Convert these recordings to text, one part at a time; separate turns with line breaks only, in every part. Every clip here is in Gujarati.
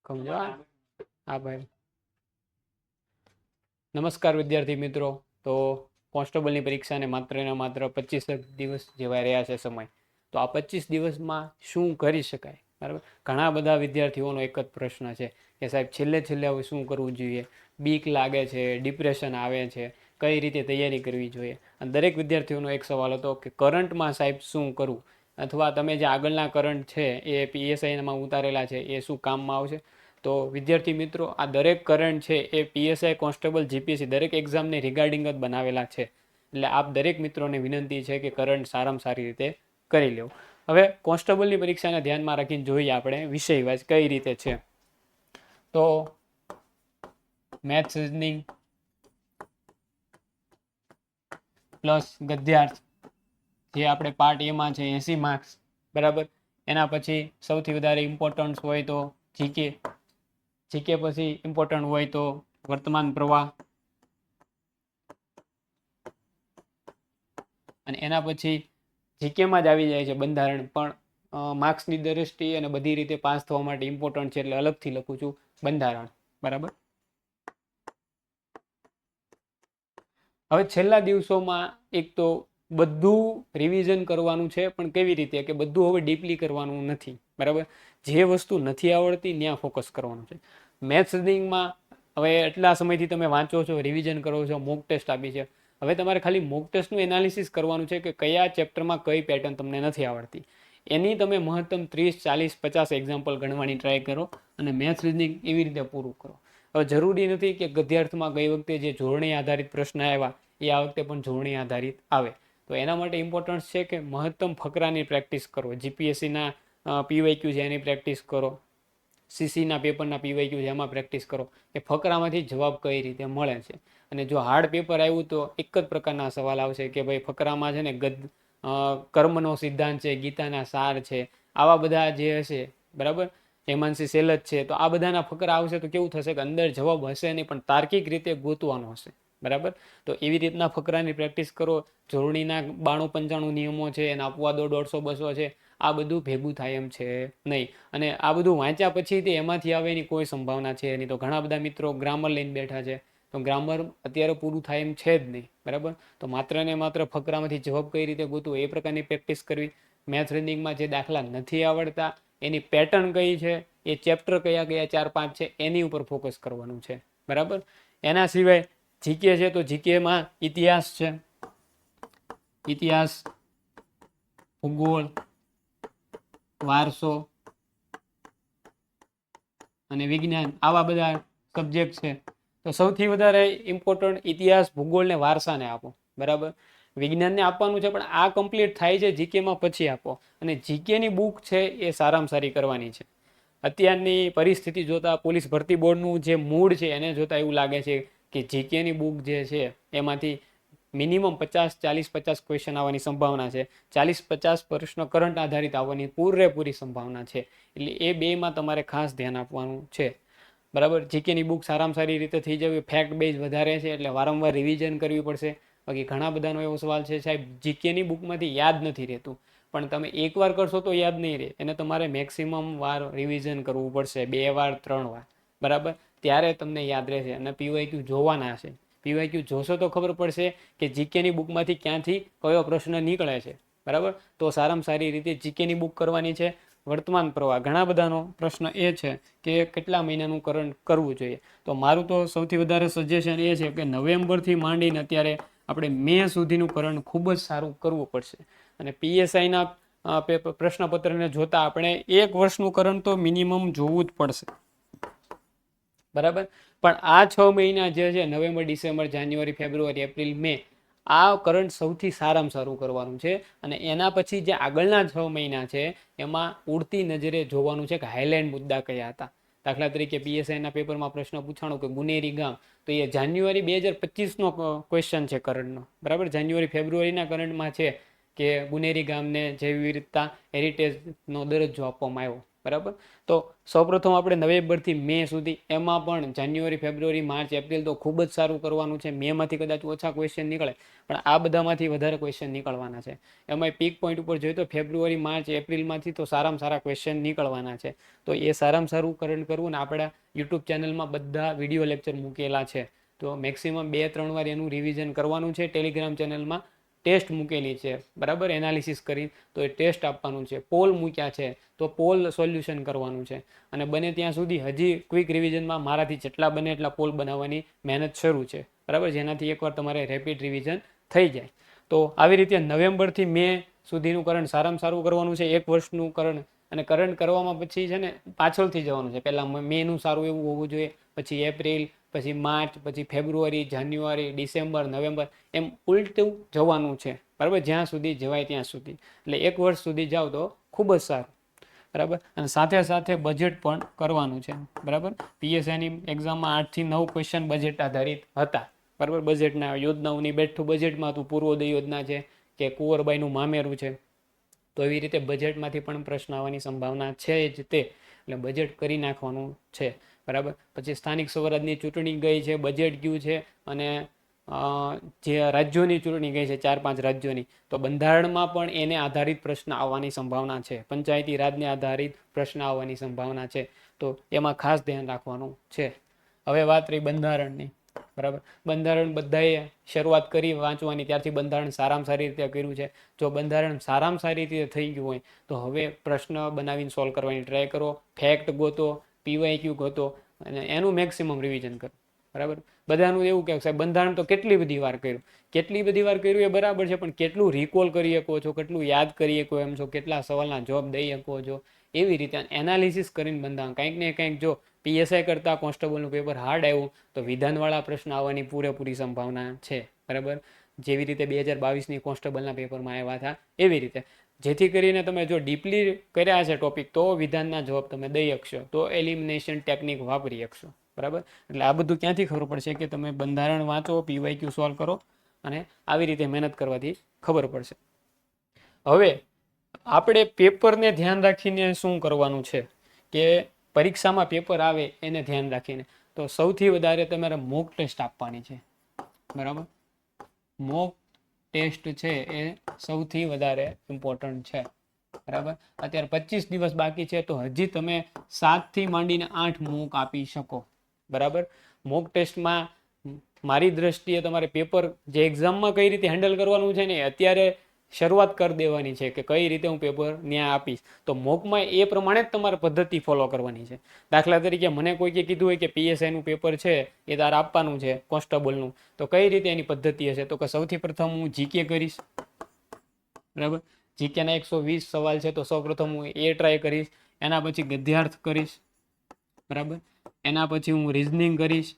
સમજો હા ભાઈ. નમસ્કાર વિદ્યાર્થી મિત્રો. તો કોન્સ્ટેબલની પરીક્ષાને માત્ર ને માત્ર 25 દિવસ જેવા રહ્યા છે સમય. તો આ 25 દિવસમાં શું કરી શકાય? બરાબર, ઘણા બધા વિદ્યાર્થીઓનો એક જ પ્રશ્ન છે કે સાહેબ છેલ્લે હવે શું કરવું જોઈએ? બીક લાગે છે, ડિપ્રેશન આવે છે, કઈ રીતે તૈયારી કરવી જોઈએ? અને દરેક વિદ્યાર્થીઓનો એક સવાલ હતો કે કરંટમાં સાહેબ શું કરવું, અથવા તમે જે આગળના કરંટ છે એ પીએસઆઈમાં ઉતારેલા છે એ શું કામમાં આવશે? તો વિદ્યાર્થી મિત્રો, આ દરેક કરંટ છે એ પીએસઆઈ, કોન્સ્ટેબલ, જીપીએસસી દરેક એક્ઝામને રિગાર્ડિંગ જ બનાવેલા છે. એટલે આપ દરેક મિત્રોને વિનંતી છે કે કરંટ સારામાં સારી રીતે કરી લેવું. હવે કોન્સ્ટેબલની પરીક્ષાને ધ્યાનમાં રાખીને જોઈએ આપણે વિષય વાઇઝ કઈ રીતે છે. તો મેથ્સ, રીઝનિંગ પ્લસ ગદ્યાર્થ, જે આપણે પાર્ટ એમાં છે 80 માર્ક્સ, બરાબર. એના પછી સૌથી વધારે ઇમ્પોર્ટન્સ હોય તો જીકે, જીકે પછી ઇમ્પોર્ટન્ટ હોય તો વર્તમાન પ્રવાહ, અને એના પછી જીકેમાં જ આવી જાય છે બંધારણ, પણ માર્ક્સની દ્રષ્ટિએ અને બધી રીતે પાસ થવા માટે ઇમ્પોર્ટન્ટ છે એટલે અલગથી લખું છું બંધારણ, બરાબર. હવે છેલ્લા દિવસોમાં એક તો બધું રિવિઝન કરવાનું છે, પણ કેવી રીતે કે બધું હવે ડીપલી કરવાનું નથી, બરાબર. જે વસ્તુ નથી આવડતી ત્યાં ફોકસ કરવાનું છે. મેથ્સ રીડિંગમાં હવે એટલા સમયથી તમે વાંચો છો, રિવિઝન કરો છો, મોક ટેસ્ટ આપી છે. હવે તમારે ખાલી મોક ટેસ્ટનું એનાલિસિસ કરવાનું છે કે કયા ચેપ્ટરમાં કઈ પેટર્ન તમને નથી આવડતી. એની તમે મહત્તમ 30, 40, 50 એક્ઝામ્પલ ગણવાની ટ્રાય કરો અને મેથ્સ રીઝનિંગ એવી રીતે પૂરું કરો. હવે જરૂરી નથી કે ગદ્યાર્થમાં ગઈ વખતે જે જોડણી આધારિત પ્રશ્ન આવ્યા એ આ વખતે પણ જોડણી આધારિત આવે. તો એના માટે ઇમ્પોર્ટન્સ છે કે મહત્તમ ફકરાની પ્રેક્ટિસ કરો. જીપીએસસીના પીવાયક્યુ છે એની પ્રેક્ટિસ કરો, સીસીના પેપરના પીવાયક્યુ છે એમાં પ્રેક્ટિસ કરો કે ફકરામાંથી જવાબ કઈ રીતે મળે છે. અને જો હાર્ડ પેપર આવ્યું તો એક જ પ્રકારના સવાલ આવશે કે ભાઈ ફકરામાં છે ને કર્મનો સિદ્ધાંત છે, ગીતાના સાર છે, આવા બધા જે હશે, બરાબર. હેમાંશી સેલજ છે, તો આ બધાના ફકરા આવશે તો કેવું થશે કે અંદર જવાબ હશે નહીં, પણ તાર્કિક રીતે ગોતવાનો હશે, બરાબર. તો એવી રીતના ફકરાની પ્રેક્ટિસ કરો. જોડણીના 92-95 નિયમો છે, એના અપવાદો 150-200 છે, આ બધું ભેગું થાય એમ છે નહીં. અને આ બધું વાંચ્યા પછી તે એમાંથી આવે એની કોઈ સંભાવના છે નહીં. તો ઘણા બધા મિત્રો ગ્રામર લઈને બેઠા છે, તો ગ્રામર અત્યારે પૂરું થાય એમ છે જ નહીં, બરાબર. તો માત્ર ને માત્ર ફકરામાંથી જવાબ કઈ રીતે ગોતવું એ પ્રકારની પ્રેક્ટિસ કરવી. મેથ્સ રીડિંગમાં જે દાખલા નથી આવડતા એની પેટર્ન કઈ છે, એ ચેપ્ટર કયા 4-5 છે એની ઉપર ફોકસ કરવાનું છે, બરાબર. એના સિવાય જીકે છે, તો જીકેમાં ઇતિહાસ છે, ઇતિહાસ, ભૂગોળ, વારસો અને વિજ્ઞાન, આવા બધા સબ્જેક્ટ છે. તો સૌથી વધારે ઇમ્પોર્ટન્ટ ઇતિહાસ, ભૂગોળ ને વારસાને આપો, બરાબર. વિજ્ઞાનને આપવાનું છે, પણ આ કમ્પ્લીટ થાય છે જીકેમાં પછી આપો. અને જીકેની બુક છે એ સારામાં સારી કરવાની છે. અત્યારની પરિસ્થિતિ જોતા, પોલીસ ભરતી બોર્ડનું જે મૂડ છે એને જોતા એવું લાગે છે કે જીકેની બુક જે છે એમાંથી મિનિમમ 50 ક્વેશ્ચન આવવાની સંભાવના છે. 40-50 પ્રશ્નો કરંટ આધારિત આવવાની પૂરેપૂરી સંભાવના છે. એટલે એ બેમાં તમારે ખાસ ધ્યાન આપવાનું છે, બરાબર. જીકેની બુક સારામાં સારી રીતે થઈ જવી. ફેક્ટ બેઝ વધારે છે એટલે વારંવાર રિવિઝન કરવી પડશે. બાકી ઘણા બધાનો એવો સવાલ છે સાહેબ જીકેની બુકમાંથી યાદ નથી રહેતું, પણ તમે એકવાર કરશો તો યાદ નહીં રહે, એને તમારે મેક્સિમમ વાર રિવિઝન કરવું પડશે, 2 વાર 3 વાર, બરાબર. ત્યારે તમને યાદ રહેશે. અને પીવાયક્યુ જોવાના છે. પીવાયક્યુ જોશો તો ખબર પડશે કે જીકેની બુકમાંથી ક્યાંથી કયો પ્રશ્ન નીકળે છે, બરાબર. તો સારામાં સારી રીતે જીકેની બુક કરવાની છે. વર્તમાન પ્રવાહ, ઘણા બધાનો પ્રશ્ન એ છે કે કેટલા મહિનાનું કરંટ કરવું જોઈએ. તો મારું તો સૌથી વધારે સજેશન એ છે કે નવેમ્બરથી માંડીને અત્યારે આપણે મે સુધીનું કરંટ ખૂબ જ સારું કરવું પડશે. અને પીએસઆઈના પ્રશ્નપત્રને જોતા આપણે 1 વર્ષનું કરંટ તો મિનિમમ જોવું જ પડશે, બરાબર. પણ આ 6 મહિના જે છે, નવેમ્બર, ડિસેમ્બર, જાન્યુઆરી, ફેબ્રુઆરી, એપ્રિલ, મે, આ કરંટ સૌથી સારામાં સારું કરવાનું છે. અને એના પછી જે આગળના 6 મહિના છે એમાં ઉડતી નજરે જોવાનું છે કે હાઇલાઇટ મુદ્દા કયા હતા. દાખલા તરીકે પીએસઆઈના પેપરમાં પ્રશ્ન પૂછાણો કે ગુનેરી ગામ, તો એ જાન્યુઆરી 2025નો ક્વેશ્ચન છે કરંટનો, બરાબર. જાન્યુઆરી ફેબ્રુઆરીના કરંટમાં છે કે ગુનેરી ગામને જૈવ વિવિધતા હેરિટેજનો દરજ્જો આપવામાં આવ્યો, બરાબર. તો સૌપ્રથમ આપણે નવેમ્બરથી મે સુધી, એમાં પણ જાન્યુઆરી, ફેબ્રુઆરી, માર્ચ, એપ્રિલ તો ખૂબ જ સારું કરવાનું છે. મેમાંથી કદાચ ઓછા ક્વેશ્ચન નીકળે, પણ આ બધામાંથી વધારે ક્વેશ્ચન નીકળવાના છે. એમાં પીક પોઈન્ટ ઉપર જોઈએ તો ફેબ્રુઆરી, માર્ચ, એપ્રિલમાંથી તો સારામાં સારા ક્વેશ્ચન નીકળવાના છે. તો એ સારામાં સારું કરંટ કરવું ને આપણા યુટ્યુબ ચેનલમાં બધા વિડીયો લેક્ચર મૂકેલા છે. તો મેક્સિમમ 2-3 વાર એનું રિવિઝન કરવાનું છે. ટેલિગ્રામ ચેનલમાં ટેસ્ટ મૂકેલી છે, બરાબર, એનાલિસિસ કરી તો એ ટેસ્ટ આપવાનું છે. પોલ મૂક્યા છે તો પોલ સોલ્યુશન કરવાનું છે. અને બને ત્યાં સુધી હજી ક્વિક રિવિઝનમાં મારાથી જેટલા બને એટલા પોલ બનાવવાની મહેનત શરૂ છે, બરાબર, જેનાથી એકવાર તમારે રેપિડ રિવિઝન થઈ જાય. તો આવી રીતે નવેમ્બરથી મે સુધીનું કરંટ સારામાં સારું કરવાનું છે, 1 વર્ષનું કરંટ. અને કરંટ કરવામાં પછી છે ને પાછળથી જવાનું છે. પહેલાં મેનું સારું એવું હોવું જોઈએ, પછી એપ્રિલ, પછી માર્ચ, પછી ફેબ્રુઆરી, જાન્યુઆરી, ડિસેમ્બર, નવેમ્બર, એમ ઉલટું જવાનું છે, બરાબર, જ્યાં સુધી જવાય ત્યાં સુધી. એટલે 1 વર્ષ સુધી જાઓ તો ખૂબ જ સારું, બરાબર. અને સાથે સાથે બજેટ પણ કરવાનું છે, બરાબર. પીએસઆઈની એક્ઝામમાં 8 થી 9 ક્વેશ્ચન બજેટ આધારિત હતા, બરાબર. બજેટના યોજનાઓની બેઠું બજેટમાં હતું, પૂર્વોદય યોજના છે કે કુંવરબાઈનું મામેરું છે. તો એવી રીતે બજેટમાંથી પણ પ્રશ્ન આવવાની સંભાવના છે જ તે. એટલે બજેટ કરી નાખવાનું છે, બરાબર. પછી સ્થાનિક સ્વરાજની ચૂંટણી ગઈ છે, બજેટ ગયું છે. અને જે રાજ્યોની ચૂંટણી ગઈ છે, 4-5 રાજ્યોની, તો બંધારણમાં પણ એને આધારિત પ્રશ્ન આવવાની સંભાવના છે. પંચાયતી રાજને આધારિત પ્રશ્ન આવવાની સંભાવના છે. તો એમાં ખાસ ધ્યાન રાખવાનું છે. હવે વાત રહી બંધારણની, બરાબર. બંધારણ બધાએ શરૂઆત કરી વાંચવાની, ત્યારથી બંધારણ સારામાં સારી રીતે કર્યું છે. જો બંધારણ સારામાં સારી રીતે થઈ ગયું હોય તો હવે પ્રશ્ન બનાવીને સોલ્વ કરવાની ટ્રાય કરો, ફેક્ટ ગોતો, પીવાયક્યુ ગોતો અને એનું મેક્સિમમ રિવિઝન કરો, બરાબર. બધાનું એવું કે સાહેબ બંધારણ તો કેટલી બધી વાર કર્યું એ બરાબર છે, પણ કેટલું રિકોલ કરી શકો છો, કેટલું યાદ કરી શકો એમ છો, કેટલા સવાલના જવાબ દઈ શકો છો, એવી રીતે એનાલિસિસ કરીને બંધારણ કંઈક ને કંઈક. જો પીએસઆઈ કરતાં કોન્સ્ટેબલનું પેપર હાર્ડ આવ્યું તો વિધાનવાળા પ્રશ્ન આવવાની પૂરેપૂરી સંભાવના છે, બરાબર. જેવી રીતે 2022ની કોન્સ્ટેબલના પેપરમાં આવ્યા હતા એવી રીતે. જેથી કરીને તમે જો ડીપલી કર્યા છે ટોપિક તો વિધાનના જવાબ તમે દઈ શકશો, તો એલિમિનેશન ટેકનિક વાપરી શકશો, બરાબર. એટલે આ બધું ક્યાંથી ખબર પડશે કે તમે બંધારણ વાંચો, પીવાયક્યુ સોલ્વ કરો અને આવી રીતે મહેનત કરવાથી ખબર પડશે. હવે આપણે પેપરને ધ્યાન રાખીને શું કરવાનું છે કે પરીક્ષામાં પેપર આવે એને ધ્યાન રાખીને તો સૌથી વધારે તમારે મોક ટેસ્ટ આપવાની છે, બરાબર. મોક ટેસ્ટ છે એ સૌથી વધારે ઇમ્પોર્ટન્ટ છે, બરાબર. અત્યારે 25 દિવસ બાકી છે તો હજી તમે 7 થી માંડીને 8 મોક આપી શકો, બરાબર. મોક ટેસ્ટમાં મારી દ્રષ્ટિએ તમારે પેપર જે એક્ઝામમાં કઈ રીતે હેન્ડલ કરવાનું છે ને અત્યારે શરૂઆત કરી દેવાની છે કે કઈ રીતે હું પેપર ન્યા આપીશ. તો મોકમાં એ પ્રમાણે જ તમારે પદ્ધતિ ફોલો કરવાની છે. દાખલા તરીકે મને કોઈકે કીધું હોય કે પીએસઆઈનું પેપર છે એ તારે આપવાનું છે કોન્સ્ટેબલનું, તો કઈ રીતે એની પદ્ધતિ હશે? તો કે સૌથી પ્રથમ હું જીકે કરીશ, બરાબર. જીકેના 120 સવાલ છે તો સૌપ્રથમ હું એ ટ્રાય કરીશ. એના પછી ગદ્યાર્થ કરીશ, બરાબર. એના પછી હું રિઝનિંગ કરીશ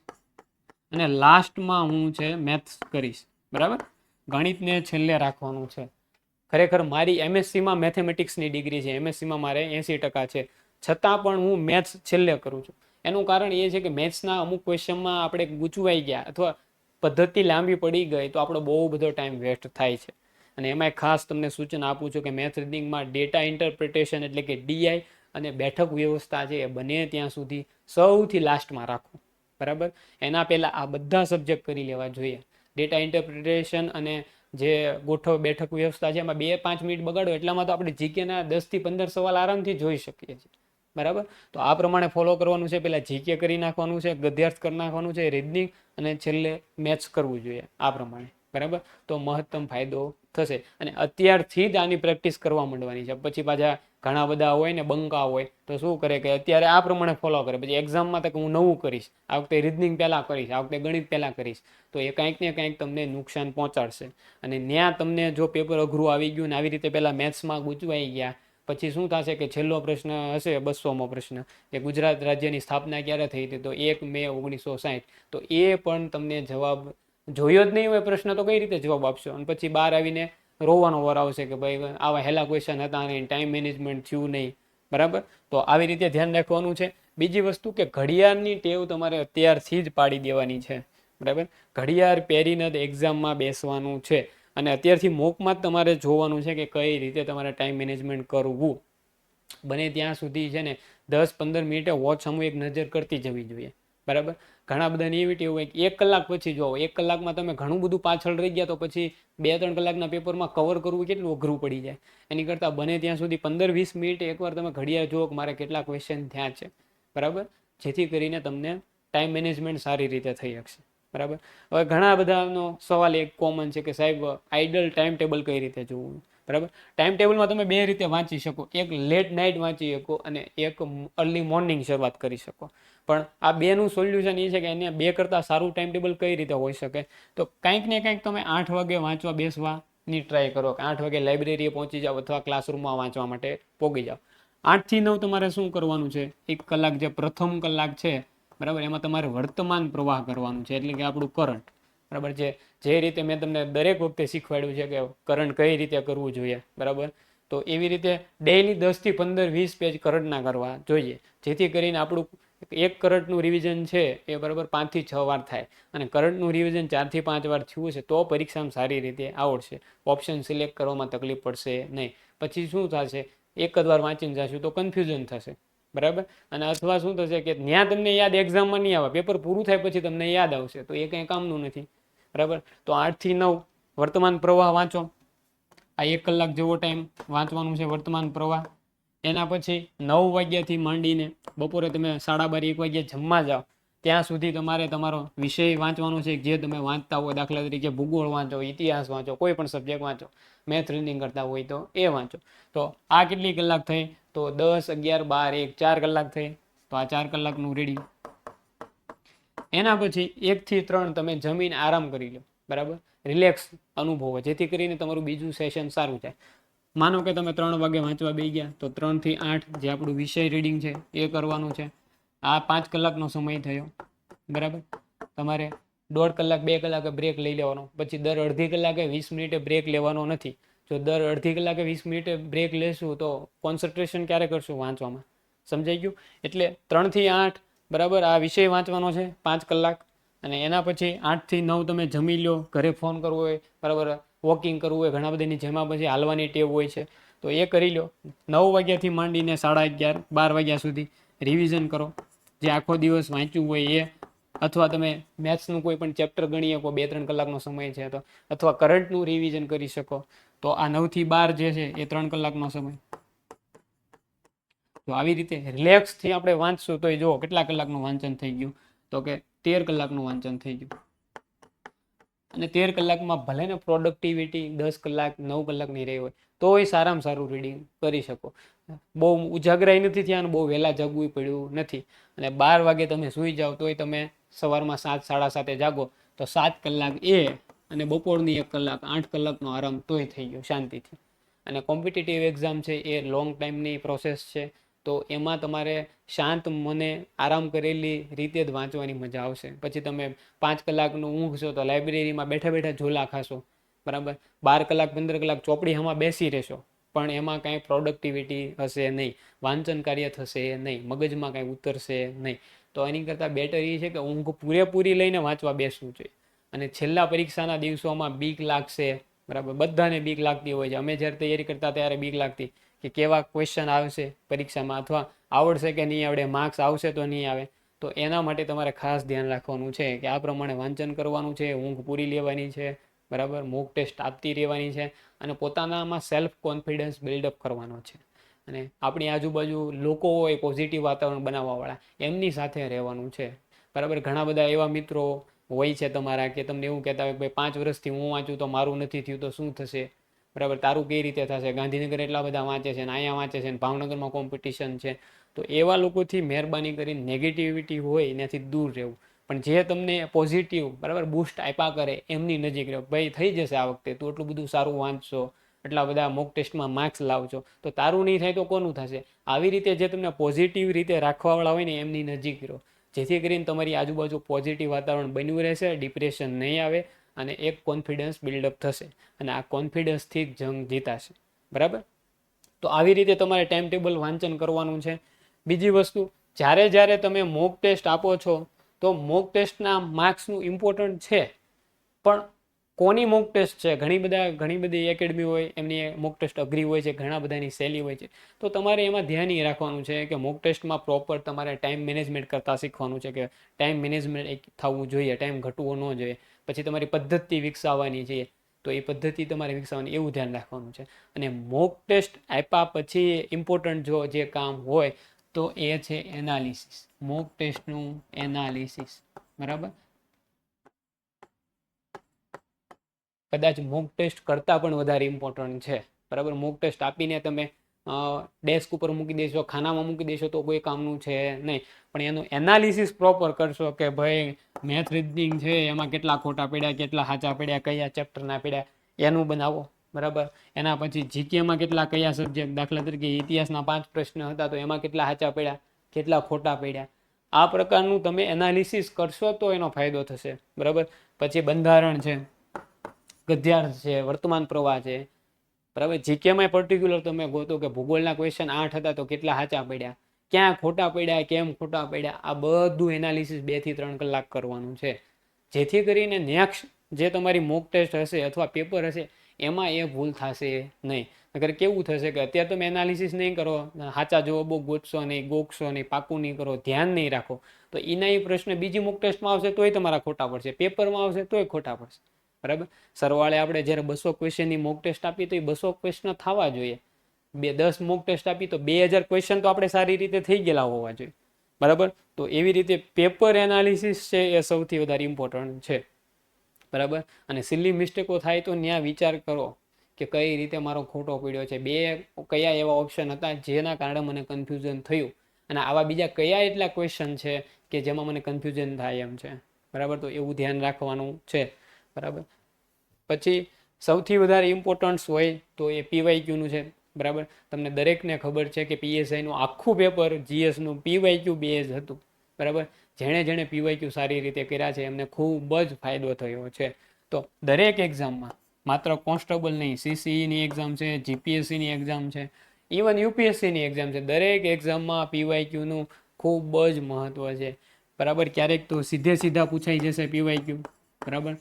અને લાસ્ટમાં હું છે મેથ્સ કરીશ, બરાબર. ગણિતને છેલ્લે રાખવાનું છે. ખરેખર મારી એમએસસીમાં મેથેમેટિક્સની ડિગ્રી છે, એમએસસીમાં મારે 80% છે, છતાં પણ હું મેથ્સ છેલ્લે કરું છું. એનું કારણ એ છે કે મેથ્સના અમુક ક્વેશ્ચનમાં આપણે ગૂંચવાઈ ગયા અથવા પદ્ધતિ લાંબી પડી ગઈ તો આપણો બહુ બધો ટાઈમ વેસ્ટ થાય છે. અને એમાંય ખાસ તમને સૂચન આપું છું કે મેથ રીડિંગમાં ડેટા ઇન્ટરપ્રિટેશન એટલે કે ડીઆઈ અને બેઠક વ્યવસ્થા છે એ બને ત્યાં સુધી સૌથી લાસ્ટમાં રાખો, બરાબર. એના પહેલાં આ બધા સબ્જેક્ટ કરી લેવા જોઈએ. ડેટા ઇન્ટરપ્રિટેશન અને જે ગોઠવ બેઠક વ્યવસ્થા છે એમાં 2-5 મિનિટ બગાડો એટલામાં તો આપણે જીકેના 10 થી 15 સવાલ આરામથી જોઈ શકીએ છીએ, બરાબર. તો આ પ્રમાણે ફોલો કરવાનું છે. પહેલાં જીકે કરી નાખવાનું છે, ગદ્યાર્થ કરી નાખવાનું છે, રીઝનિંગ અને છેલ્લે મેથ્સ કરવું જોઈએ આ પ્રમાણે, બરાબર. તો મહત્તમ ફાયદો થશે. અને અત્યારથી જ આની પ્રેક્ટિસ કરવા માંડવાની છે. પછી પાછા ઘણા બધા હોય ને બંકા હોય તો શું કરે કે અત્યારે આ પ્રમાણે ફોલો કરે, પછી એક્ઝામમાં તક હું નવું કરીશ, આ વખતે રીઝનિંગ પહેલાં કરીશ, આ વખતે ગણિત પહેલાં કરીશ, તો એ કંઈક ને કંઈક તમને નુકસાન પહોંચાડશે. અને ત્યાં તમને જો પેપર અઘરું આવી ગયું ને આવી રીતે પહેલાં મેથ્સમાં ગૂંચવાઈ ગયા પછી શું થશે કે છેલ્લો પ્રશ્ન હશે 200મો પ્રશ્ન કે ગુજરાત રાજ્યની સ્થાપના ક્યારે થઈ હતી, તો 1 મે 1960, તો એ પણ તમને જવાબ જોયો જ નહીં હોય પ્રશ્ન તો કઈ રીતે જવાબ આપશો? અને પછી બહાર આવીને રોવાનો વાર આવશે કે ભાઈ આવા હેલા ક્વેશ્ચન હતા નહીં, ટાઈમ મેનેજમેન્ટ થયું નહીં, બરાબર. તો આવી રીતે ધ્યાન રાખવાનું છે. બીજી વસ્તુ કે ઘડિયાળની ટેવ તમારે અત્યારથી જ પાડી દેવાની છે, બરાબર. ઘડિયાળ પહેરીને જ એક્ઝામમાં બેસવાનું છે. અને અત્યારથી મોકમાં જ તમારે જોવાનું છે કે કઈ રીતે તમારે ટાઈમ મેનેજમેન્ટ કરવું, બને ત્યાં સુધી છે ને 10-15 મિનિટે વોચ સામે એક નજર કરતી જવી જોઈએ, બરાબર. ઘણા બધાને એવી ટેવ હોય કે 1 કલાક પછી જોવો, 1 કલાકમાં તમે ઘણું બધું પાછળ રહી ગયા તો પછી 2-3 કલાકના પેપરમાં કવર કરવું કેટલું અઘરું પડી જાય. એની કરતાં બને ત્યાં સુધી 15-20 મિનિટે એકવાર તમે ઘડિયાળ જુઓ કે મારે કેટલા ક્વેશ્ચન થયા છે, બરાબર, જેથી કરીને તમને ટાઈમ મેનેજમેન્ટ સારી રીતે થઈ શકશે, બરાબર. હવે ઘણા બધાનો સવાલ એક કોમન છે કે સાહેબ આઈડલ ટાઈમ ટેબલ કઈ રીતે જોવું, બરાબર. ટાઈમ ટેબલમાં તમે બે રીતે વાંચી શકો, એક લેટ નાઇટ વાંચી શકો અને એક અર્લી મોર્નિંગ શરૂઆત કરી શકો. પણ આ બેનું સોલ્યુશન એ છે કે એને બે કરતાં સારું ટાઈમ ટેબલ કઈ રીતે હોઈ શકે, તો કંઈક ને કંઈક તમે 8 વાગે વાંચવા બેસવાની ટ્રાય કરો, કે 8 વાગે લાઇબ્રેરીએ પહોંચી જાઓ અથવા ક્લાસરૂમમાં વાંચવા માટે પહોંચી જાઓ. 8 થી 9 તમારે શું કરવાનું છે, 1 કલાક જે પ્રથમ કલાક છે, બરાબર, એમાં તમારે વર્તમાન પ્રવાહ કરવાનું છે, એટલે કે આપણું કરંટ, બરાબર. જે રીતે મેં તમને દરેક વખતે શીખવાડ્યું છે કે કરંટ કઈ રીતે કરવું જોઈએ, બરાબર. તો એવી રીતે ડેઈલી 10 થી 15-20 પેજ કરંટના કરવા જોઈએ, જેથી કરીને આપણું એક કરંટનું રિવિઝન છે એ બરાબર 5 થી 6 વાર થાય, અને કરંટનું રિવિઝન 4 થી 5 વાર થયું છે તો પરીક્ષામાં સારી રીતે આવડશે, ઓપ્શન સિલેક્ટ કરવામાં તકલીફ પડશે નહીં. પછી શું થશે, એક જ વાર વાંચીને જશું તો કન્ફ્યુઝન થશે, બરાબર. અને અથવા શું થશે કે ત્યાં તમને યાદ એક્ઝામમાં નહીં આવે, પેપર પૂરું થાય પછી તમને યાદ આવશે, તો એ કંઈ કામનું નથી, બરાબર. તો 8 થી 9 વર્તમાન પ્રવાહ વાંચો, આ 1 કલાક જેવો ટાઈમ વાંચવાનું છે વર્તમાન પ્રવાહ. એના પછી 9 વાગ્યાથી માંડીને બપોરે તમે 12:30-1 વાગ્યે જમવા જાઓ ત્યાં સુધી તમારે તમારો વિષય વાંચવાનો છે, જે તમે વાંચતા હોય, દાખલા તરીકે ભૂગોળ વાંચો, ઇતિહાસ વાંચો, કોઈ પણ સબ્જેક્ટ વાંચો, મેથ રીડિંગ કરતા હોય તો એ વાંચો. તો આ કેટલી કલાક થઈ, તો 10, 11, 12, 1, 4 કલાક થઈ, તો આ 4 કલાકનું રીડિંગ. એના પછી 1 થી 3 તમે જમીન આરામ કરી લો, બરાબર, રિલેક્સ અનુભવો, જેથી કરીને તમારું બીજું સેશન સારું જાય. માનો કે તમે 3 વાગે વાંચવા બેસી ગયા તો 3 થી 8 જે આપણું વિષય રીડિંગ છે એ કરવાનું છે. આ 5 કલાકનો સમય થયો, બરાબર. તમારે 1.5 કલાક 2 કલાકે બ્રેક લઈ લેવાનો, પછી દર અડધી કલાકે 20 મિનિટે બ્રેક લેવાનો નથી. જો દર અડધી કલાકે 20 મિનિટે બ્રેક લેશું તો કોન્સન્ટ્રેશન ક્યારે કરશું, વાંચવામાં. સમજાઈ ગયું? એટલે 3 થી 8, બરાબર, આ વિષય વાંચવાનો છે 5 કલાક. અને એના પછી 8 થી 9 તમે જમી લો, ઘરે ફોન કરવો હોય, બરાબર, વોકિંગ કરવું હોય, ઘણા બધાની જેમાં પછી હાલવાની ટેવ હોય છે તો એ કરી લો. 9 વાગ્યાથી માંડીને 11:30, 12 વાગ્યા સુધી રિવિઝન કરો, જે આખો દિવસ વાંચ્યું હોય એ, અથવા તમે મેથ્સનું કોઈ પણ ચેપ્ટર ગણી શકો, 2-3 કલાકનો સમય છે તો, અથવા કરંટનું રિવિઝન કરી શકો. તો આ 9 થી 12 જે છે એ 3 કલાકનો સમય. તો આવી રીતે રિલેક્સથી આપણે વાંચશું તો એ જુઓ કેટલા કલાકનું વાંચન થઈ ગયું, તો કે 13 કલાકનું વાંચન થઈ ગયું. અને 13 કલાકમાં ભલે ને પ્રોડક્ટિવિટી 10 કલાક 9 કલાકની રહી હોય તોય સારામાં સારું રીડિંગ કરી શકો. બહુ ઉજાગરાઈ નથી થયા અને બહુ વહેલા જાગવું પડ્યું નથી. અને 12 વાગે તમે સૂઈ જાઓ તોય તમે સવારમાં 7-7:30 જાગો તો 7 કલાક એ, અને બપોરની 1 કલાક, 8 કલાકનો આરામ તોય થઈ ગયો શાંતિથી. અને કોમ્પિટિટિવ એક્ઝામ છે એ લોંગ ટાઈમની પ્રોસેસ છે, તો એમાં તમારે શાંત મને આરામ કરેલી રીતે જ વાંચવાની મજા આવશે. પછી તમે 5 કલાકનું ઊંઘશો તો લાઇબ્રેરીમાં બેઠા બેઠા ઝોલા ખાશો, બરાબર. 12 કલાક 15 કલાક ચોપડીમાં બેસી રહેશો પણ એમાં કાંઈ પ્રોડક્ટિવિટી હશે નહીં, વાંચન કાર્ય થશે નહીં, મગજમાં કાંઈ ઉતરશે નહીં. તો એની કરતાં બેટર એ છે કે ઊંઘ પૂરેપૂરી લઈને વાંચવા બેસવું જોઈએ. અને છેલ્લા પરીક્ષાના દિવસોમાં બીક લાગશે, બરાબર, બધાને બીક લાગતી હોય છે. અમે જ્યારે તૈયારી કરતા ત્યારે બીક લાગતી કે કેવા ક્વેશ્ચન આવશે પરીક્ષામાં, અથવા આવડશે કે નહીં આવડે, માર્ક્સ આવશે તો નહીં આવે. તો એના માટે તમારે ખાસ ધ્યાન રાખવાનું છે કે આ પ્રમાણે વાંચન કરવાનું છે, ઊંઘ પૂરી લેવાની છે, બરાબર, મોક ટેસ્ટ આપતી રહેવાની છે, અને પોતાનામાં સેલ્ફ કોન્ફિડન્સ બિલ્ડઅપ કરવાનો છે. અને આપણી આજુબાજુ લોકો હોય પોઝિટિવ વાતાવરણ બનાવવાવાળા, એમની સાથે રહેવાનું છે, બરાબર. ઘણા બધા એવા મિત્રો હોય છે તમારા કે તમને એવું કહેતા હોય કે ભાઈ 5 વર્ષથી હું વાંચું તો મારું નથી થયું તો શું થશે, બરાબર, તારું કઈ રીતે થશે, ગાંધીનગર એટલા બધા વાંચે છે ને અહીંયા વાંચે છે ને ભાવનગરમાં કોમ્પિટિશન છે. તો એવા લોકોથી મહેરબાની કરીને નેગેટિવિટી હોય એનાથી દૂર રહેવું, પણ જે તમને પોઝિટિવ, બરાબર, બૂસ્ટ આપ્યા કરે એમની નજીક રહો. ભાઈ થઈ જશે આ વખતે, તું એટલું બધું સારું વાંચશો, એટલા બધા મોક ટેસ્ટમાં માર્ક્સ લાવજો, તો તારું નહીં થાય તો કોનું થશે. આવી રીતે જે તમને પોઝિટિવ રીતે રાખવાવાળા હોય ને એમની નજીક રહો, જેથી કરીને તમારી આજુબાજુ પોઝિટિવ વાતાવરણ બન્યું રહેશે, ડિપ્રેશન નહીં આવે, અને એક કોન્ફિડન્સ બિલ્ડઅપ થશે, અને આ કોન્ફિડન્સથી જ જંગ જીતાશે, બરાબર. તો આવી રીતે તમારે ટાઈમ ટેબલ વાંચન કરવાનું છે. બીજી વસ્તુ, જ્યારે જ્યારે તમે મોક ટેસ્ટ આપો છો તો મોક ટેસ્ટના માર્ક્સનું ઇમ્પોર્ટન્ટ છે, પણ કોની મોક ટેસ્ટ છે, ઘણી બધી એકેડમી હોય એમની મોક ટેસ્ટ અઘરી હોય છે, ઘણા બધાની સહેલી હોય છે. તો તમારે એમાં ધ્યાન એ રાખવાનું છે કે મોક ટેસ્ટમાં પ્રોપર તમારે ટાઈમ મેનેજમેન્ટ કરતાં શીખવાનું છે કે ટાઈમ મેનેજમેન્ટ થવું જોઈએ, ટાઈમ ઘટવો ન જોઈએ. પછી તમારી પદ્ધતિ વિકસાવવાની છે, તો એ પદ્ધતિ તમારે વિકસાવવાની એવું ધ્યાન રાખવાનું છે. અને મોક ટેસ્ટ આપ્યા પછી ઇમ્પોર્ટન્ટ જો જે કામ હોય તો એ છે એનાલિસિસ, મોક ટેસ્ટનું એનાલિસિસ. બરાબર, કદાચ મોક ટેસ્ટ કરતાં પણ વધારે ઇમ્પોર્ટન્ટ છે. બરાબર, મોક ટેસ્ટ આપીને તમે ડેસ્ક ઉપર મૂકી દેશો, ખાનામાં મૂકી દેશો તો કોઈ કામનું છે નહીં. પણ એનું એનાલિસિસ પ્રોપર કરશો કે ભાઈ મેથ રીઝનિંગ છે એમાં કેટલા ખોટા પડ્યા, કેટલા સાચા પડ્યા, કયા ચેપ્ટરના પડ્યા, એનું બનાવો. બરાબર, એના પછી જીકેમાં કેટલા કયા સબ્જેક્ટ, દાખલા તરીકે ઇતિહાસના 5 પ્રશ્ન હતા તો એમાં કેટલા સાચા પડ્યા, કેટલા ખોટા પડ્યા. આ પ્રકારનું તમે એનાલિસિસ કરશો તો એનો ફાયદો થશે. બરાબર, પછી બંધારણ છે, ગદ્યાર્થ છે, વર્તમાન પ્રવાહ છે. બરાબર, જીકેમાં પર્ટિક્યુલર તમે ગોતો કે ભૂગોળના ક્વેશ્ચન 8 હતા તો કેટલા સાચા પડ્યા, ક્યાં ખોટા પડ્યા, કેમ ખોટા પડ્યા. આ બધું એનાલિસિસ 2 થી 3 કલાક કરવાનું છે, જેથી કરીને નેક્સ્ટ જે તમારી મોક ટેસ્ટ હશે અથવા પેપર હશે એમાં એ ભૂલ થશે નહીં. નકર કેવું થશે કે અત્યારે તમે એનાલિસિસ નહીં કરો, સાચા જવાબો ગોતશો નહીં, ગોખશો નહીં, પાકું નહીં કરો, ધ્યાન નહીં રાખો, તો એના એ પ્રશ્ન બીજી મોક ટેસ્ટમાં આવશે તોય તમારા ખોટા પડશે, પેપરમાં આવશે તોય ખોટા પડશે. બરાબર, સરવાળે આપણે જ્યારે 200 ક્વેશ્ચનની મોક ટેસ્ટ આપી તો એ 200 ક્વેશ્ચન થવા જોઈએ. 10 મોક ટેસ્ટ આપી તો 2000 ક્વેશ્ચન તો આપણે સારી રીતે થઈ ગયેલા હોવા જોઈએ. બરાબર, તો એવી રીતે પેપર એનાલિસિસ છે એ સૌથી વધારે ઇમ્પોર્ટન્ટ છે. બરાબર, અને સિલી મિસ્ટેકો થાય તો ત્યાં વિચાર કરો કે કઈ રીતે મારો ખોટો પડ્યો છે, કયા એવા ઓપ્શન હતા જેના કારણે મને કન્ફ્યુઝન થયું, અને આવા બીજા કયા એટલા ક્વેશ્ચન છે કે જેમાં મને કન્ફ્યુઝન થાય એમ છે. બરાબર, તો એવું ધ્યાન રાખવાનું છે. બરાબર, પછી સૌથી વધારે ઇમ્પોર્ટન્સ હોય તો એ પીવાયક્યુનું છે. બરાબર, તમને દરેકને ખબર છે કે પીએસઆઈનું આખું પેપર જીએસનું પીવાયક્યુ બેઝ હતું. બરાબર, જેણે પીવાયક્યુ સારી રીતે કર્યા છે એમને ખૂબ જ ફાયદો થયો છે. તો દરેક એક્ઝામમાં, માત્ર કોન્સ્ટેબલ નહીં, સીસીઈની એક્ઝામ છે, જીપીએસસીની એક્ઝામ છે, ઇવન યુપીએસસીની એક્ઝામ છે, દરેક એક્ઝામમાં પીવાયક્યુનું ખૂબ જ મહત્વ છે. બરાબર, ક્યારેક તો સીધા પૂછાઈ જશે પીવાયક્યુ. બરાબર,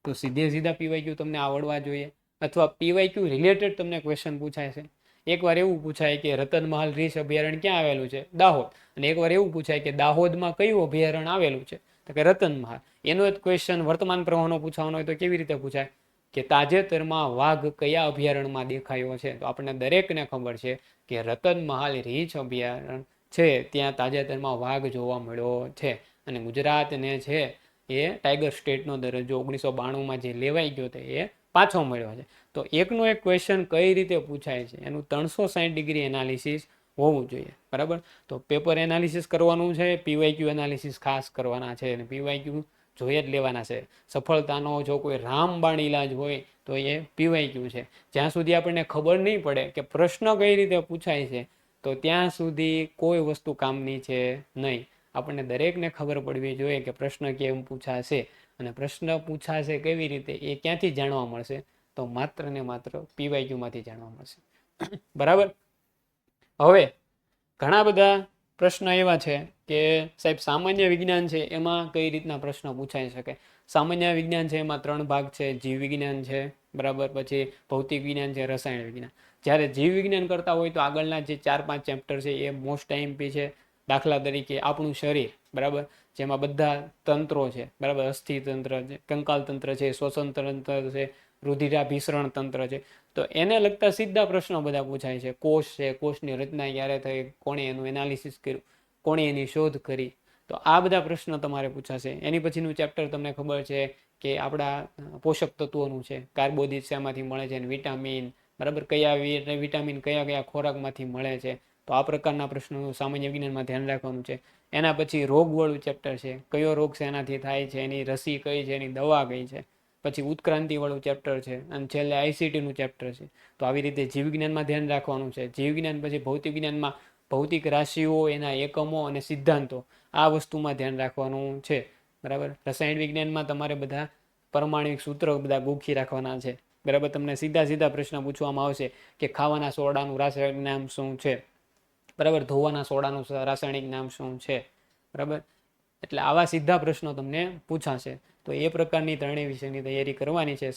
તો સીધા પીવાયક્યુ તમને આવડવા જોઈએ, અથવા પીવાયક્યુ રિલેટેડ તમને ક્વેશ્ચન પૂછાય છે. એકવાર એવું પૂછાય કે રતનમહાલ રીંછ અભયારણ્ય ક્યાં આવેલું છે, દાહોદ. અને એકવાર એવું પૂછાય કે દાહોદમાં કયું અભયારણ્ય આવેલું છે, તો કે રતનમહાલ. એનો એક ક્વેશ્ચન વર્તમાન પ્રવાહનો પૂછવાનો હોય તો કેવી રીતે પૂછાય કે તાજેતરમાં વાઘ કયા અભયારણ્યમાં દેખાયો છે. તો આપણને દરેકને ખબર છે કે રતનમહાલ રીંછ અભયારણ્ય છે ત્યાં તાજેતરમાં વાઘ જોવા મળ્યો છે. અને ગુજરાતને છે એ ટાઈગર સ્ટેટનો દરજ્જો 1992માં જે લેવાઈ ગયો હતો એ પાછો મળ્યો છે. તો એકનો એક ક્વેશ્ચન કઈ રીતે પૂછાય છે એનું 360 ડિગ્રી એનાલિસિસ હોવું જોઈએ. બરાબર, તો પેપર એનાલિસિસ કરવાનું છે, પીવાયક્યુ એનાલિસિસ ખાસ કરવાના છે, અને પીવાયક્યુ જોઈએ જ લેવાના છે. સફળતાનો જો કોઈ રામબાણ ઈલાજ હોય તો એ પીવાયક્યુ છે. જ્યાં સુધી આપણને ખબર નહીં પડે કે પ્રશ્ન કઈ રીતે પૂછાય છે તો ત્યાં સુધી કોઈ વસ્તુ કામની છે નહીં. આપણને દરેકને ખબર પડવી જોઈએ કે પ્રશ્ન કેમ પૂછાશે, અને પ્રશ્ન પૂછાશે કેવી રીતે એ ક્યાંથી જાણવા મળશે, તો માત્ર ને માત્ર પીવાયક્યુમાંથી જાણવા મળશે. બરાબર, હવે ઘણા બધા પ્રશ્ન એવા છે કે સાહેબ સામાન્ય વિજ્ઞાન છે એમાં કઈ રીતના પ્રશ્ન પૂછાઈ શકે. સામાન્ય વિજ્ઞાન છે એમાં 3 ભાગ છે, જીવ વિજ્ઞાન છે, બરાબર, પછી ભૌતિક વિજ્ઞાન છે, રસાયણ વિજ્ઞાન. જ્યારે જીવ વિજ્ઞાન કરતા હોય તો આગળના જે 4-5 ચેપ્ટર છે એ મોસ્ટ આઈએમપી છે. દાખલા તરીકે આપણું શરીર, બરાબર, જેમાં બધા તંત્રો છે, બરાબર, અસ્થિ તંત્ર છે, કંકાલ તંત્ર છે, શ્વસન તંત્ર છે, રુધિરાભિસરણ તંત્ર છે. તો એને લગતા સીધા પ્રશ્નો બધા પૂછાય છે. કોષ છે, કોષની રચના ક્યારે થઈ, કોણે એનું એનાલિસિસ કર્યું, કોણે એની શોધ કરી, તો આ બધા પ્રશ્નો તમારે પૂછાશે. એની પછીનું ચેપ્ટર તમને ખબર છે કે આપણા પોષક તત્વોનું છે, કાર્બોદિત શેમાંથી મળે છે, અને વિટામિન, બરાબર, કયા વિટામિન કયા ખોરાકમાંથી મળે છે. તો આ પ્રકારના પ્રશ્નો સામાન્ય વિજ્ઞાનમાં ધ્યાન રાખવાનું છે. એના પછી રોગવાળું ચેપ્ટર છે, કયો રોગ શેનાથી થાય છે, એની રસી કઈ છે, એની દવા કઈ છે. પછી ઉત્ક્રાંતિ વાળું ચેપ્ટર છે, અને છેલ્લે આઈસીટીનું ચેપ્ટર છે. તો આવી રીતે જીવ વિજ્ઞાનમાં ધ્યાન રાખવાનું છે. જીવ વિજ્ઞાન પછી ભૌતિક વિજ્ઞાનમાં ભૌતિક રાશિઓ, એના એકમો અને સિદ્ધાંતો, આ વસ્તુમાં ધ્યાન રાખવાનું છે. બરાબર, રસાયણ વિજ્ઞાનમાં તમારે બધા પરમાણિક સૂત્રો બધા ગોખી રાખવાના છે. બરાબર, તમને સીધા પ્રશ્ન પૂછવામાં આવશે કે ખાવાના સોડાનું રાસાયણિક નામ શું છે, બરાબર, ધોવાના સોડાનું રાસાયણિક નામ શું છે. બરાબર, એટલે આવા સીધા પ્રશ્નો તમને પૂછાશે. તો તો એ પ્રકારની ત્રણેય વિષયની તૈયારી કરવાની છે.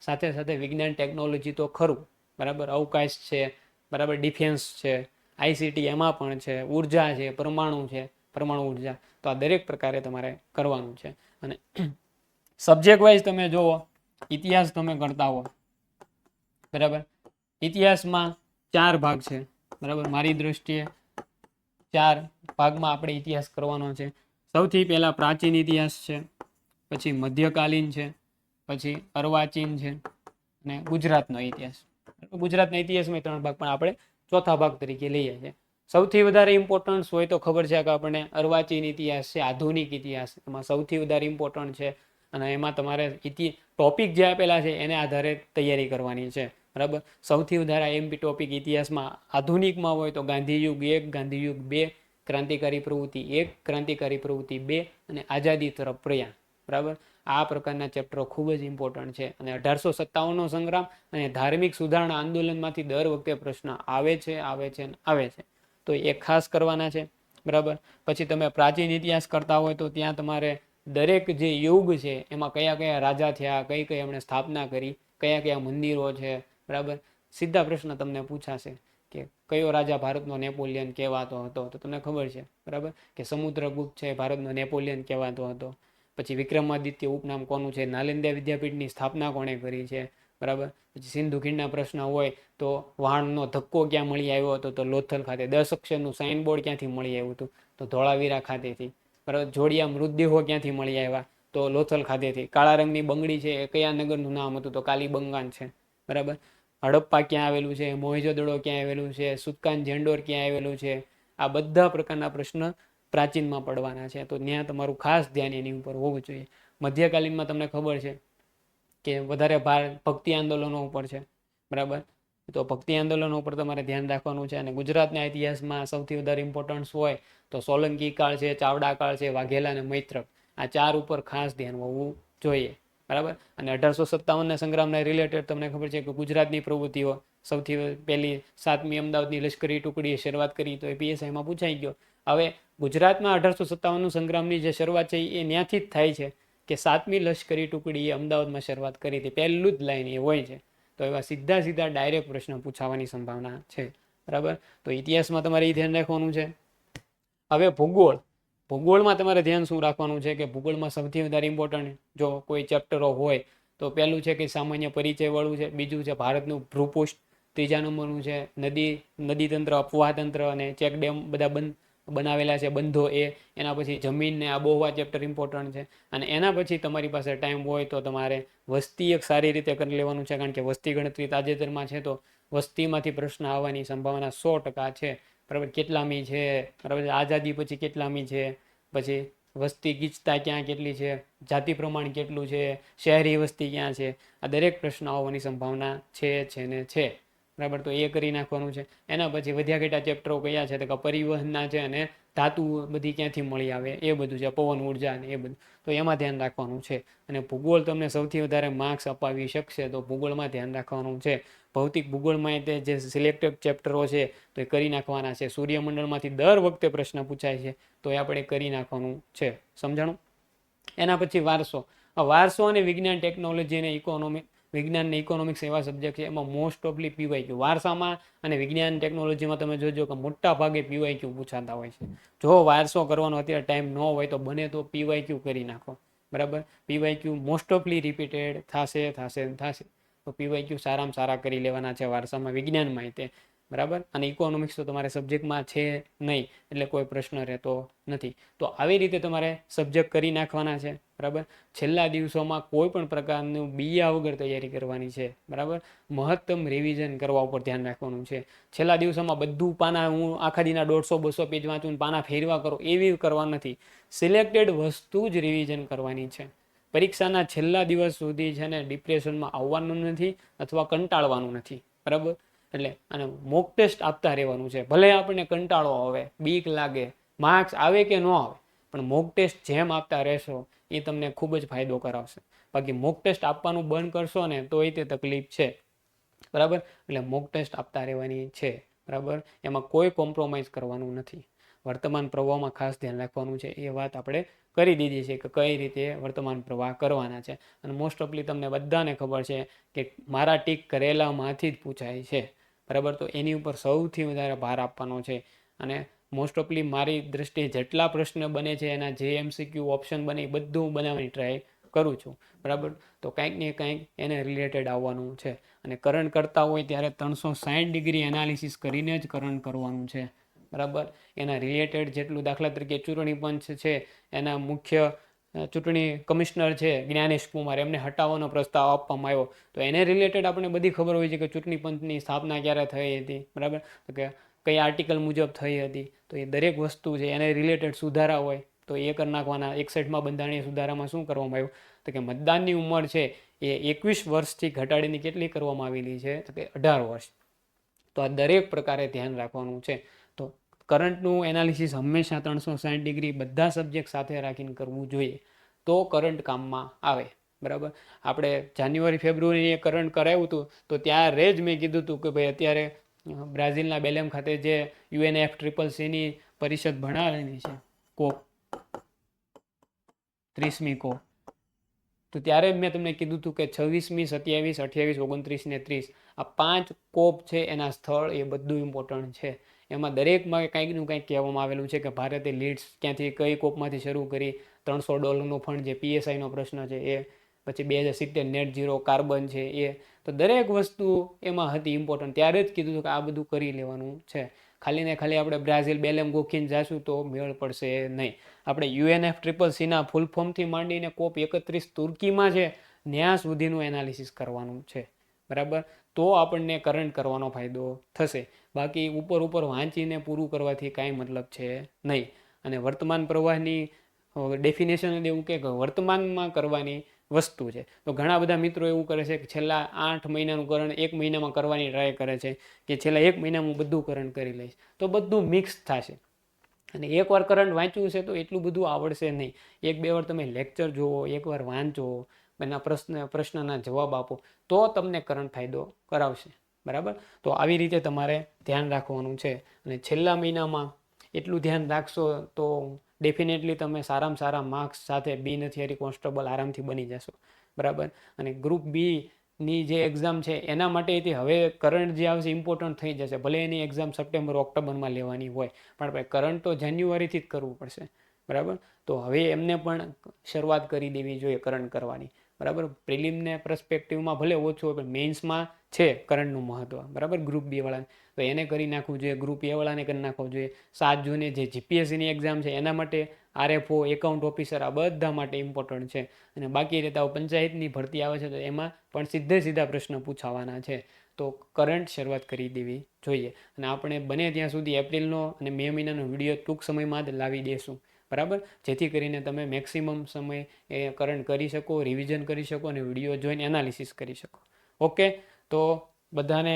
સાથે સાથે વિજ્ઞાન ટેકનોલોજી તો ખરું, બરાબર, અવકાશ છે, બરાબર, ડિફેન્સ છે, આઈસીટી એમાં પણ છે, ઉર્જા છે, પરમાણુ ઉર્જા, તો આ દરેક પ્રકારે તમારે કરવાનું છે. અને સબ્જેક્ટ વાઇઝ તમે જુઓ, ઇતિહાસ તમે કરતા હો, બરાબર, ઇતિહાસમાં 4 ભાગ છે, બરાબર, મારી દ્રષ્ટિએ 4 ભાગમાં આપણે ઇતિહાસ કરવાનો છે. સૌથી પહેલા પ્રાચીન ઇતિહાસ છે, પછી મધ્યકાલીન છે, પછી અર્વાચીન છે, અને ગુજરાતનો ઇતિહાસ. ગુજરાતના ઇતિહાસમાં 3 ભાગ, પણ આપણે ચોથા ભાગ તરીકે લઈએ છીએ. સૌથી વધારે ઇમ્પોર્ટન્સ હોય તો ખબર છે કે આપણને અર્વાચીન ઇતિહાસ છે, આધુનિક ઇતિહાસ, એમાં સૌથી વધારે ઇમ્પોર્ટન્ટ છે. અને એમાં તમારે ટોપિક જે આપેલા છે એને આધારે તૈયારી કરવાની છે, બરાબર. સૌથી વધારે આઈએમપી ટોપિક ઇતિહાસમાં આધુનિકમાં હોય તો ગાંધીયુગ 1, ગાંધીયુગ 2, ક્રાંતિકારી પ્રવૃત્તિ 1, ક્રાંતિકારી પ્રવૃત્તિ 2 અને આઝાદી તરફ પ્રયાણ, બરાબર. આ પ્રકારના ચેપ્ટરો ખૂબ જ ઇમ્પોર્ટન્ટ છે. અને 1857નો સંગ્રામ અને ધાર્મિક સુધારણા આંદોલનમાંથી દર વખતે પ્રશ્ન આવે છે, તો એ ખાસ કરવાના છે, બરાબર. પછી તમે પ્રાચીન ઇતિહાસ કરતા હોય તો ત્યાં તમારે દરેક જે યુગ છે એમાં કયા કયા રાજા થયા, કઈ કઈ એમણે સ્થાપના કરી, કયા કયા મંદિરો છે, બરાબર. સીધા પ્રશ્ન તમને પૂછાશે કે કયો રાજા ભારતનો નેપોલિયન કહેવાતો હતો, તો તમને ખબર છે, બરાબર, કે સમુદ્રગુપ્ત છે ભારતનો નેપોલિયન કહેવાતો હતો. પછી વિક્રમાદિત્ય ઉપનામ કોનું છે, નાલંદા વિદ્યાપીઠની સ્થાપના કોણે કરી છે, બરાબર. પછી સિંધુ ખીણના પ્રશ્ન હોય તો વહાણનો ધક્કો ક્યાં મળી આવ્યો હતો, તો લોથલ ખાતે. 10 અક્ષરનું સાઇન બોર્ડ ક્યાંથી મળી આવ્યું હતું, તો ધોળાવીરા ખાતેથી, બરાબર. જોડિયા મૃતદેહો ક્યાંથી મળી આવ્યા, તો લોથલ ખાતેથી. કાળા રંગની બંગડી છે એ કયા નગરનું નામ હતું, તો કાલીબંગાન છે, બરાબર. હડપ્પા ક્યાં આવેલું છે, મોહેજોદડો ક્યાં આવેલું છે, સુતકાન જેન્ડોર ક્યાં આવેલું છે, આ બધા પ્રકારના પ્રશ્ન પ્રાચીનમાં પડવાના છે, તો ત્યાં તમારું ખાસ ધ્યાન એની ઉપર હોવું જોઈએ. મધ્યકાલીનમાં તમને ખબર છે કે વધારે ભાર ભક્તિ આંદોલનો ઉપર છે, બરાબર. તો ભક્તિ આંદોલનો ઉપર તમારે ધ્યાન રાખવાનું છે. અને ગુજરાતના ઇતિહાસમાં સૌથી વધારે ઇમ્પોર્ટન્સ હોય તો સોલંકી કાળ છે, ચાવડા કાળ છે, વાઘેલા અને મૈત્રક, આ 4 ઉપર ખાસ ધ્યાન હોવું જોઈએ, બરાબર. અને 1857ના સંગ્રામના રિલેટેડ તમને ખબર છે કે ગુજરાતની પ્રવૃત્તિઓ સૌથી પહેલી 7મી અમદાવાદની લશ્કરી ટુકડીએ શરૂઆત કરી, તો એ પીએસઆઈમાં પૂછાઈ ગયો. હવે ગુજરાતમાં 1857 સંગ્રામની જે શરૂઆત છે એ ત્યાંથી જ થાય છે કે 7મી લશ્કરી ટુકડીએ અમદાવાદમાં શરૂઆત કરી હતી, પહેલું જ લાઈન એ હોય છે. તો એવા સીધા ડાયરેક્ટ પ્રશ્ન પૂછાવાની સંભાવના છે, બરાબર. તો ઇતિહાસમાં તમારે એ ધ્યાન રાખવાનું છે. હવે ભૂગોળમાં તમારે ધ્યાન શું રાખવાનું છે કે ભૂગોળમાં સૌથી વધારે ઇમ્પોર્ટન્ટ જો કોઈ ચેપ્ટરો હોય તો પહેલું છે કે સામાન્ય પરિચય વાળું છે, બીજું છે ભારતનું ભૂપૃષ્ઠ, ત્રીજા નંબરનું છે નદી તંત્ર, અપવાહ તંત્ર અને ચેક ડેમ બધા બનાવેલા છે, બંધો, એના પછી જમીન ને આબોહવા ચેપ્ટર ઇમ્પોર્ટન્ટ છે. અને એના પછી તમારી પાસે ટાઈમ હોય તો તમારે વસ્તી એક સારી રીતે કરી લેવાનું છે, કારણ કે વસ્તી ગણતરી તાજેતરમાં છે તો વસ્તીમાંથી પ્રશ્ન આવવાની સંભાવના 100% છે, બરાબર. કેટલામી છે, બરાબર, આઝાદી પછી કેટલામી છે, પછી વસ્તી ગીચતા ક્યાં કેટલી છે, જાતિ પ્રમાણ કેટલું છે, શહેરી વસ્તી ક્યાં છે, આ દરેક પ્રશ્ન આવવાની સંભાવના છે, બરાબર. તો એ કરી નાખવાનું છે. એના પછી વધ્યા ઘટ્યા ચેપ્ટરો કયા છે, તો કે પરિવહનના છે અને ધાતુ બધી ક્યાંથી મળી આવે એ બધું છે, પવન ઉર્જા અને એ બધું, તો એમાં ધ્યાન રાખવાનું છે. અને ભૂગોળ તમને સૌથી વધારે માર્ક્સ અપાવી શકશે તો ભૂગોળમાં ધ્યાન રાખવાનું છે. ભૌતિક ભૂગોળમાં જે સિલેક્ટેડ ચેપ્ટરો છે તો એ કરી નાખવાના છે. સૂર્યમંડળમાંથી દર વખતે પ્રશ્ન પૂછાય છે તો એ આપણે કરી નાખવાનું છે, સમજાણું. એના પછી વારસો અને વિજ્ઞાન, ટેકનોલોજી અને વિજ્ઞાન ને ઇકોનોમિક્સ એવા સબ્જેક્ટ છે એમાં મોસ્ટ ઓફલી પીવાયક્યુ, વારસામાં અને વિજ્ઞાન ટેકનોલોજીમાં તમે જોજો કે મોટા ભાગે પીવાયક્યુ પૂછાતા હોય છે. જો વારસો કરવાનો અત્યારે ટાઈમ ન હોય તો બને તો પીવાયક્યુ કરી નાખો, બરાબર. પીવાયક્યુ મોસ્ટ ઓફલી રિપીટેડ થશે, તો પીવાયક્યુ સારામાં સારા કરી લેવાના છે વારસામાં, વિજ્ઞાનમાં તે, બરાબર. અને ઇકોનોમિક્સ તો તમારે સબ્જેક્ટમાં છે નહીં એટલે કોઈ પ્રશ્ન રહેતો નથી. તો આવી રીતે તમારે સબ્જેક્ટ કરી નાખવાના છે, બરાબર. છેલ્લા દિવસોમાં કોઈ પણ પ્રકારનું બીયા વગર તૈયારી કરવાની છે, બરાબર. મહત્તમ રિવિઝન કરવા ઉપર ધ્યાન રાખવાનું છે. છેલ્લા દિવસોમાં બધું પાના હું આખા દીના 150-200 પેજ વાંચું, પાના ફેરવા કરો એવી કરવા નથી. સિલેક્ટેડ વસ્તુ જ રિવિઝન કરવાની છે. પરીક્ષાના છેલ્લા દિવસ સુધી છે ને ડિપ્રેશનમાં આવવાનું નથી અથવા કંટાળવાનું નથી, બરાબર. એટલે અને મોક ટેસ્ટ આપતા રહેવાનું છે. ભલે આપણને કંટાળો આવે, બીક લાગે, માર્ક્સ આવે કે ન આવે, પણ મોક ટેસ્ટ જેમ આપતા રહેશો એ તમને ખૂબ જ ફાયદો કરાવશે. બાકી મોક ટેસ્ટ આપવાનું બંધ કરશો ને તો એ તે તકલીફ છે, બરાબર. એટલે મોક ટેસ્ટ આપતા રહેવાની છે, બરાબર. એમાં કોઈ કોમ્પ્રોમાઇઝ કરવાનું નથી. વર્તમાન પ્રવાહમાં ખાસ ધ્યાન રાખવાનું છે એ વાત આપણે કરી દીધી છે કે કઈ રીતે વર્તમાન પ્રવાહ કરવાના છે. અને મોસ્ટ ઓફલી તમને બધાને ખબર છે કે મારા ટીક કરેલામાંથી જ પૂછાય છે, બરાબર. તો એની ઉપર સૌથી વધારે ભાર આપવાનો છે. અને મોસ્ટ ઓફલી મારી દ્રષ્ટિએ જેટલા પ્રશ્ન બને છે એના જે MCQ ઓપ્શન બને એ બધું બનાવવાની ટ્રાય કરું છું, બરાબર. તો કંઈક ને કંઈક એને રિલેટેડ આવવાનું છે. અને કરંટ કરતા હોય ત્યારે 360 ડિગ્રી એનાલિસિસ કરીને જ કરંટ કરવાનું છે, બરાબર. એના રિલેટેડ જેટલું, દાખલા તરીકે ચૂંટણી પંચ છે, એના મુખ્ય ચૂંટણી કમિશનર છે જ્ઞાનેશ કુમાર, એમને હટાવવાનો પ્રસ્તાવ આપવામાં આવ્યો, તો એને રિલેટેડ આપણે બધી ખબર હોય છે કે ચૂંટણી પંચની સ્થાપના ક્યારે થઈ હતી, બરાબર. તો કે કઈ આર્ટિકલ મુજબ થઈ હતી, તો એ દરેક વસ્તુ છે એને રિલેટેડ સુધારા હોય તો એ કરી નાખવાના. 61માં બંધારણીય સુધારામાં શું કરવામાં આવ્યું, તો કે મતદાનની ઉંમર છે એ 21 વર્ષથી ઘટાડીને કેટલી કરવામાં આવેલી છે, તો કે 18 વર્ષ. તો આ દરેક પ્રકારે ધ્યાન રાખવાનું છે. તો કરંટનું એનાલિસિસ હંમેશા 360 ડિગ્રી બધા સબ્જેક્ટ સાથે રાખીને કરવું જોઈએ, તો કરંટ કામમાં આવે, બરાબર. આપણે જાન્યુઆરી ફેબ્રુઆરી કરંટ કરાવ્યું હતું, તો ત્યારે જ મેં કીધું હતું કે ભાઈ અત્યારે બ્રાઝિલના બેલેમ ખાતે જે UNFCCCની પરિષદ ભણાવેલી છે, કોપ 30મી કોપ, તો ત્યારે મેં તમને કીધું હતું કે 26મી, 27, 28, 29 ને 30 આ 5 કોપ છે એના સ્થળ એ બધું ઇમ્પોર્ટન્ટ છે. એમાં દરેકમાં કંઈકનું કંઈક કહેવામાં આવેલું છે કે ભારતે લીડ્સ ક્યાંથી કઈ કોપમાંથી શરૂ કરી, $300 ફંડ જે PSIનો પ્રશ્ન છે એ, પછી 2070 નેટ ઝીરો કાર્બન છે એ, તો દરેક વસ્તુ એમાં હતી ઇમ્પોર્ટન્ટ. ત્યારે જ કીધું કે આ બધું કરી લેવાનું છે. ખાલી ને ખાલી આપણે બ્રાઝિલ બેલેમ ગોખીને જાશું તો મેળ પડશે નહીં. આપણે UNFCCCના ફૂલ ફોર્મથી માંડીને કોપ 31 તુર્કીમાં છે ત્યાં સુધીનું એનાલિસિસ કરવાનું છે, બરાબર. તો આપણને કરંટ કરવાનો ફાયદો થશે. બાકી ઉપર ઉપર વાંચીને પૂરું કરવાથી કાંઈ મતલબ છે નહીં. અને વર્તમાન પ્રવાહની ડેફિનેશન એવું કે વર્તમાનમાં કરવાની વસ્તુ છે. તો ઘણા બધા મિત્રો એવું કરે છે કે છેલ્લા 8 મહિનાનું કરંટ 1 મહિનામાં કરવાની ટ્રાય કરે છે કે છેલ્લા 1 મહિનામાં બધું કરંટ કરી લઈશ, તો બધું મિક્સ થશે. અને એકવાર કરંટ વાંચ્યું છે તો એટલું બધું આવડશે નહીં. 1-2 વાર તમે લેક્ચર જુઓ, એકવાર વાંચો, એના પ્રશ્નના જવાબ આપો, તો તમને કરંટ ફાયદો કરાવશે, બરાબર. તો આવી રીતે તમારે ધ્યાન રાખવાનું છે. અને છેલ્લા મહિનામાં એટલું ધ્યાન રાખશો તો ડેફિનેટલી તમે સારામાં સારા માર્ક્સ સાથે બી થિયરી કોન્સ્ટેબલ આરામથી બની જશો, બરાબર. અને ગ્રુપ બીની જે એક્ઝામ છે એના માટેથી હવે કરંટ જે આવશે ઇમ્પોર્ટન્ટ થઈ જશે. ભલે એની એક્ઝામ સપ્ટેમ્બર ઓક્ટોબરમાં લેવાની હોય, પણ ભાઈ કરંટ તો જાન્યુઆરીથી જ કરવું પડશે, બરાબર. તો હવે એમને પણ શરૂઆત કરી દેવી જોઈએ કરંટ કરવાની, બરાબર. પ્રિલિમને પર્સપેક્ટિવમાં ભલે ઓછું હોય પણ મેઇન્સમાં છે કરંટનું મહત્વ, બરાબર. ગ્રુપ બી વાળાને તો એને કરી નાખવું જોઈએ, ગ્રુપ એ વાળાને કરી નાખવું જોઈએ. 7 જૂને જે GPSCની એક્ઝામ છે એના માટે, RFO, એકાઉન્ટ ઓફિસર, આ બધા માટે ઇમ્પોર્ટન્ટ છે. અને બાકી રહેતા પંચાયતની ભરતી આવે છે તો એમાં પણ સીધા પ્રશ્ન પૂછાવાના છે. તો કરંટ શરૂઆત કરી દેવી જોઈએ. અને આપણે બને ત્યાં સુધી એપ્રિલનો અને મે મહિનાનો વિડીયો ટૂંક સમયમાં જ લાવી દેશું, બરાબર. જેથી કરીને તમે મેક્સિમમ સમય એ કરંટ કરી શકો, રિવિઝન કરી શકો અને વિડીયો જોઈને એનાલિસિસ કરી શકો. ઓકે, તો બધાને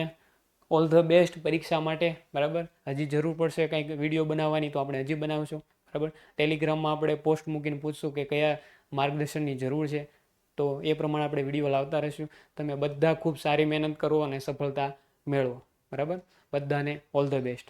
ઓલ ધ બેસ્ટ પરીક્ષા માટે, બરાબર. હજી જરૂર પડશે કંઈક વિડીયો બનાવવાની તો આપણે હજી બનાવશું, બરાબર. ટેલિગ્રામમાં આપણે પોસ્ટ મૂકીને પૂછશું કે કયા માર્ગદર્શનની જરૂર છે, તો એ પ્રમાણે આપણે વિડીયો લાવતા રહીશું. તમે બધા ખૂબ સારી મહેનત કરો અને સફળતા મેળવો, બરાબર. બધાને ઓલ ધ બેસ્ટ.